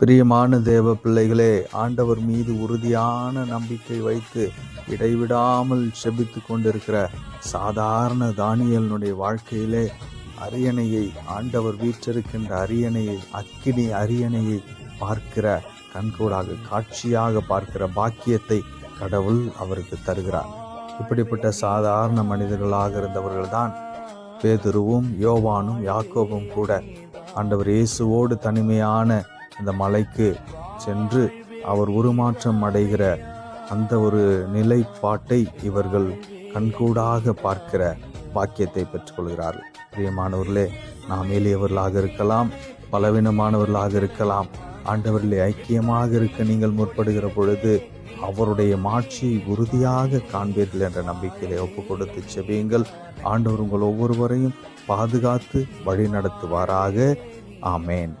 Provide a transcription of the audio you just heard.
பிரியமான தேவ பிள்ளைகளே, ஆண்டவர் மீது உறுதியான நம்பிக்கை வைத்து இடைவிடாமல் செபித்து கொண்டிருக்கிற சாதாரண தானியேலுடைய வாழ்க்கையிலே அரியணையை, ஆண்டவர் வீற்றிருக்கின்ற அரியணையை, அக்கினி அரியணையை பார்க்கிற கண்கூடாக காட்சியாக பார்க்கிற பாக்கியத்தை கடவுள் அவருக்கு தருகிறார். இப்படிப்பட்ட சாதாரண மனிதர்களாக இருந்தவர்கள்தான் பேதுருவும் யோவானும் யாக்கோபும் கூட ஆண்டவர் இயேசுவோடு தனிமையான இந்த மலைக்கு சென்று அவர் உருமாற்றம் அடைகிற அந்த ஒரு நிலைப்பாட்டை இவர்கள் கண்கூடாக பார்க்கிற பாக்கியத்தை பெற்றுக்கொள்கிறார்கள். பிரியமானவர்களே, நாம் எளியவர்களாக இருக்கலாம், பலவீனமானவர்களாக இருக்கலாம். ஆண்டவர்களே, ஐக்கியமாக இருக்க நீங்கள் முற்படுகிற பொழுது அவருடைய மாட்சியை உறுதியாக காண்பீர்கள் என்ற நம்பிக்கையிலே ஒப்பு கொடுத்து செபியுங்கள். ஆண்டவர் உங்கள் ஒவ்வொருவரையும் பாதுகாத்து வழி நடத்துவாராக. ஆமேன்.